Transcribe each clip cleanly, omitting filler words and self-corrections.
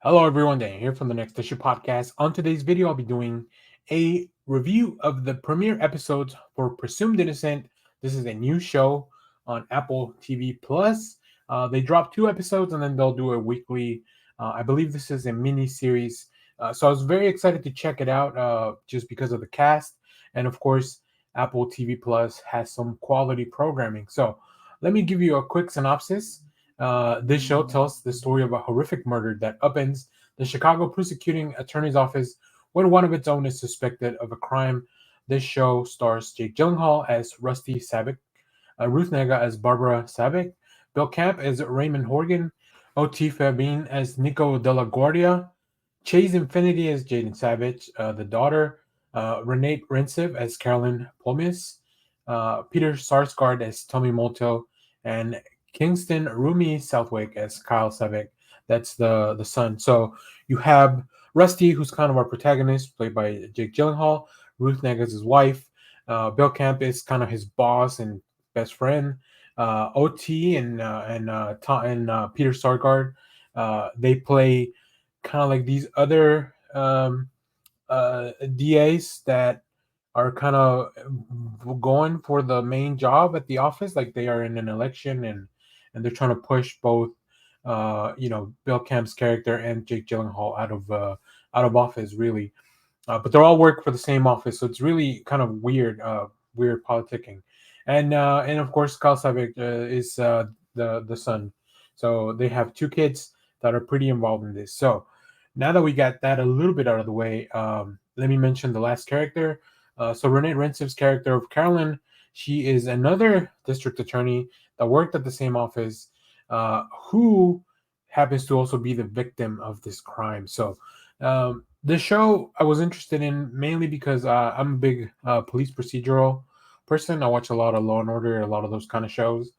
Hello, everyone. Dan here from the Next Issue Podcast. On today's video, I'll be doing a review of the premiere episodes for Presumed Innocent. This is a new show on Apple TV Plus. They drop 2 episodes and then they'll do a weekly. I believe this is a mini series. So I was very excited to check it out just because of the cast. And of course, Apple TV Plus has some quality programming. So let me give you a quick synopsis. This show tells the story of a horrific murder that upends the Chicago prosecuting attorney's office when one of its own is suspected of a crime. This show stars Jake Gyllenhaal as Rusty Sabick, Ruth Negga as Barbara Sabick, Bill Camp as Raymond Horgan, O.T. Fabine as Nico De La Guardia, Chase Infinity as Jaden Savage, the daughter, Renee Rensiv as Carolyn Plomis, Peter Sarsgaard as Tommy Molto, and Kingston Rumi Southwick as Kyle Savick. That's the son. So you have Rusty, who's kind of our protagonist, played by Jake Gyllenhaal. Ruth Negga is his wife. Bill Camp is kind of his boss and best friend. OT and Peter Sargard, they play kind of like these other DAs that are kind of going for the main job at the office, like they are in an election and they're trying to push both, Bill Camp's character and Jake Gyllenhaal out of office, really. But they all work for the same office, so it's really kind of weird politicking. And of course, Kyle Savick is the son, so they have 2 kids that are pretty involved in this. So now that we got that a little bit out of the way, let me mention the last character. So Renee Rensiv's character of Carolyn, she is another district attorney that worked at the same office, who happens to also be the victim of this crime. So the show I was interested in mainly because I'm a big police procedural person. I watch a lot of Law and Order, a lot of those kind of shows,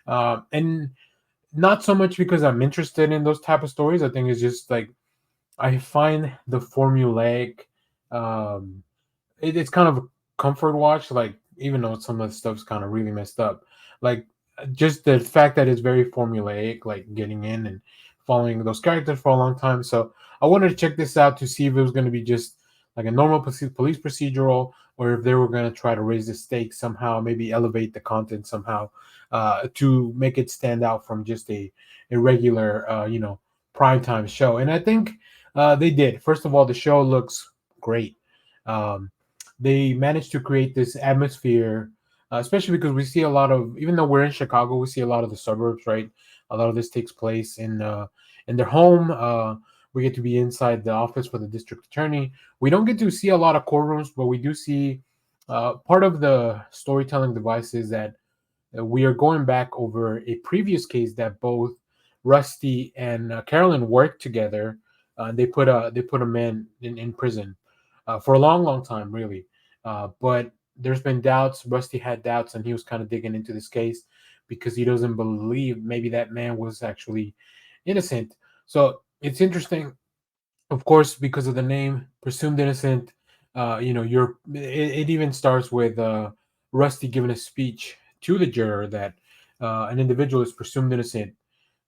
and not so much because I'm interested in those type of stories. I think it's just like I find the formulaic. Um, it's kind of a comfort watch. Like even though some of the stuff's kind of really messed up, like just the fact that it's very formulaic, like getting in and following those characters for a long time. So I wanted to check this out to see if it was going to be just like a normal police procedural, or if they were going to try to raise the stakes somehow, maybe elevate the content somehow to make it stand out from just a regular, primetime show. And I think they did. First of all, the show looks great. Um, they managed to create this atmosphere, especially because we see a lot of, even though we're in Chicago, we see a lot of the suburbs, right? A lot of this takes place in their home. We get to be inside the office for the district attorney. We don't get to see a lot of courtrooms, but we do see part of the storytelling device is that we are going back over a previous case that both Rusty and Carolyn worked together. They put a man in prison for a long time, really. But there's been doubts. Rusty had doubts, and he was kind of digging into this case because he doesn't believe maybe that man was actually innocent. So it's interesting, of course, because of the name, presumed innocent. It even starts with Rusty giving a speech to the juror that an individual is presumed innocent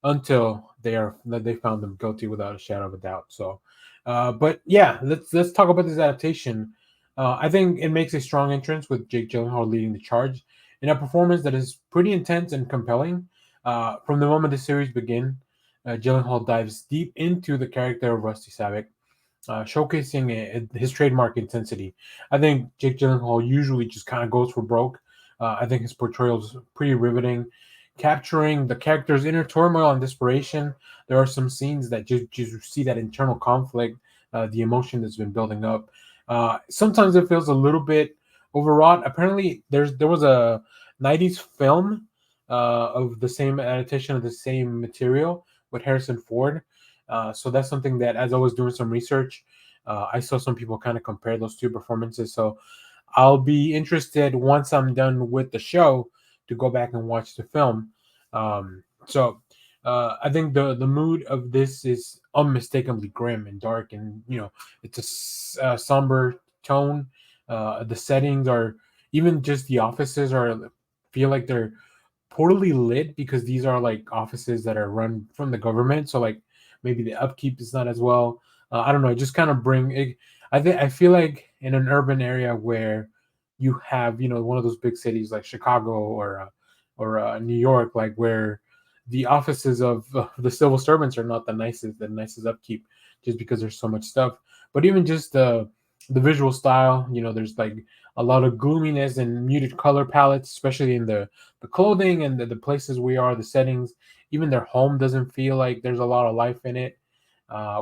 until they found them guilty without a shadow of a doubt. So, but yeah, let's talk about this adaptation. I think it makes a strong entrance with Jake Gyllenhaal leading the charge in a performance that is pretty intense and compelling. From the moment the series begins, Gyllenhaal dives deep into the character of Rusty Savick, showcasing his trademark intensity. I think Jake Gyllenhaal usually just kind of goes for broke. I think his portrayal is pretty riveting, capturing the character's inner turmoil and desperation. There are some scenes that just see that internal conflict, the emotion that's been building up. Sometimes it feels a little bit overwrought. Apparently, there was a '90s film of the same adaptation of the same material with Harrison Ford. So that's something that, as I was doing some research, I saw some people kind of compare those 2 performances. So I'll be interested once I'm done with the show to go back and watch the film. So I think the mood of this is unmistakably grim and dark, and it's a somber tone. The settings are, even just the offices are, feel like they're poorly lit because these are like offices that are run from the government. So like maybe the upkeep is not as well. I don't know, just kind of bring it. I feel like in an urban area where you have, one of those big cities like Chicago or New York, like where the offices of the civil servants are not the nicest upkeep, just because there's so much stuff. But even just the visual style, there's like a lot of gloominess and muted color palettes, especially in the clothing and the places we are, the settings. Even their home doesn't feel like there's a lot of life in it,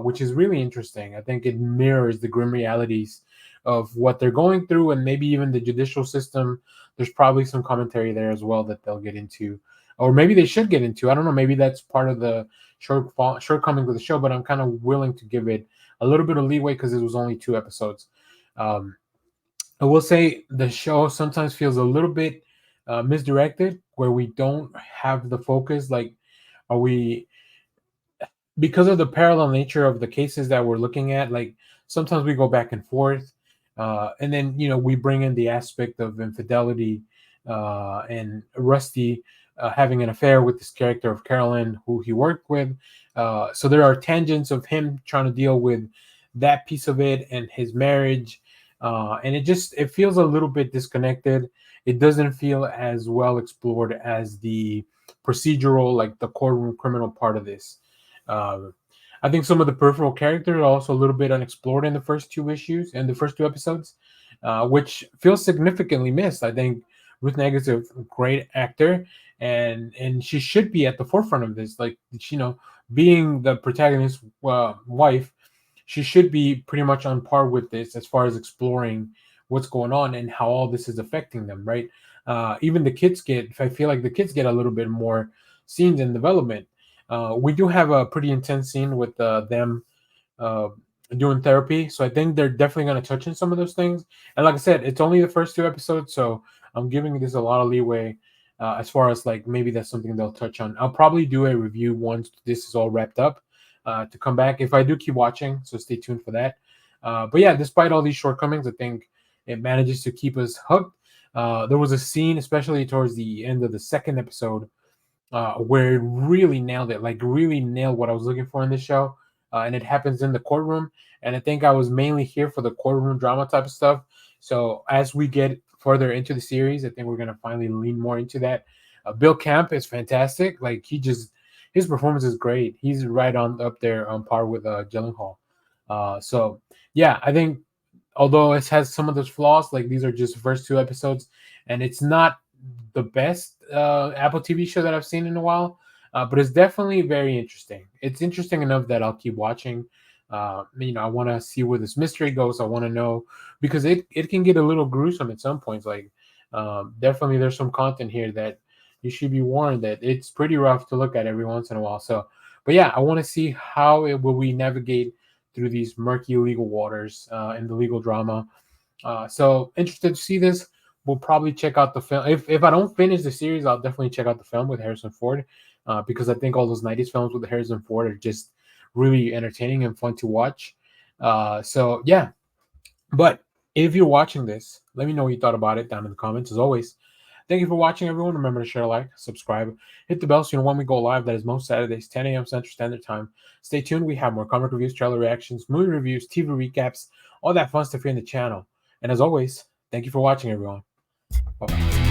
which is really interesting. I think it mirrors the grim realities of what they're going through, and maybe even the judicial system. There's probably some commentary there as well that they'll get into, or maybe they should get into. I don't know. Maybe that's part of the shortcomings of the show, but I'm kind of willing to give it a little bit of leeway because it was only 2 episodes. Um, I will say the show sometimes feels a little bit misdirected, where we don't have the focus. Like, are we, because of the parallel nature of the cases that we're looking at, like sometimes we go back and forth, and then we bring in the aspect of infidelity, and Rusty having an affair with this character of Carolyn who he worked with. So there are tangents of him trying to deal with that piece of it and his marriage, and it feels a little bit disconnected. It doesn't feel as well explored as the procedural, like the courtroom criminal part of this. um, I think some of the peripheral characters are also a little bit unexplored in the first 2 issues and the first 2 episodes, which feels significantly missed. I think Ruth Negga is a great actor, and she should be at the forefront of this. Like, being the protagonist's wife, she should be pretty much on par with this as far as exploring what's going on and how all this is affecting them, right? Even the kids I feel like the kids get a little bit more scenes and development. We do have a pretty intense scene with them uh, doing therapy, so I think they're definitely going to touch on some of those things. And like I said, it's only the first 2 episodes, so I'm giving this a lot of leeway, as far as like maybe that's something they'll touch on. I'll probably do a review once this is all wrapped up, to come back if I do keep watching. So stay tuned for that. But yeah, despite all these shortcomings, I think it manages to keep us hooked. There was a scene, especially towards the end of the second episode, where it really nailed it, like really nailed what I was looking for in this show. And it happens in the courtroom. And I think I was mainly here for the courtroom drama type of stuff. So as we get further into the series, I think we're gonna finally lean more into that. Bill Camp is fantastic. Like, his performance is great. He's right on up there on par with Gyllenhaal. So yeah, I think although it has some of those flaws, like these are just the first 2 episodes, and it's not the best Apple TV show that I've seen in a while, but it's definitely very interesting. It's interesting enough that I'll keep watching. I want to see where this mystery goes. I want to know, because it can get a little gruesome at some points. Like, definitely, there's some content here that you should be warned that it's pretty rough to look at every once in a while. So, but yeah, I want to see how it will we navigate through these murky legal waters, in the legal drama. So interested to see this. We'll probably check out the film. If I don't finish the series, I'll definitely check out the film with Harrison Ford, because I think all those 90s films with Harrison Ford are just really entertaining and fun to watch. So yeah, but if you're watching this, let me know what you thought about it down in the comments. As always, thank you for watching, everyone. Remember to share, like, subscribe, hit the bell so you know when we go live. That is most Saturdays, 10 a.m. Central Standard Time. Stay tuned. We have more comic reviews, trailer reactions, movie reviews, TV recaps, all that fun stuff here in the channel. And as always, thank you for watching, everyone. Bye-bye.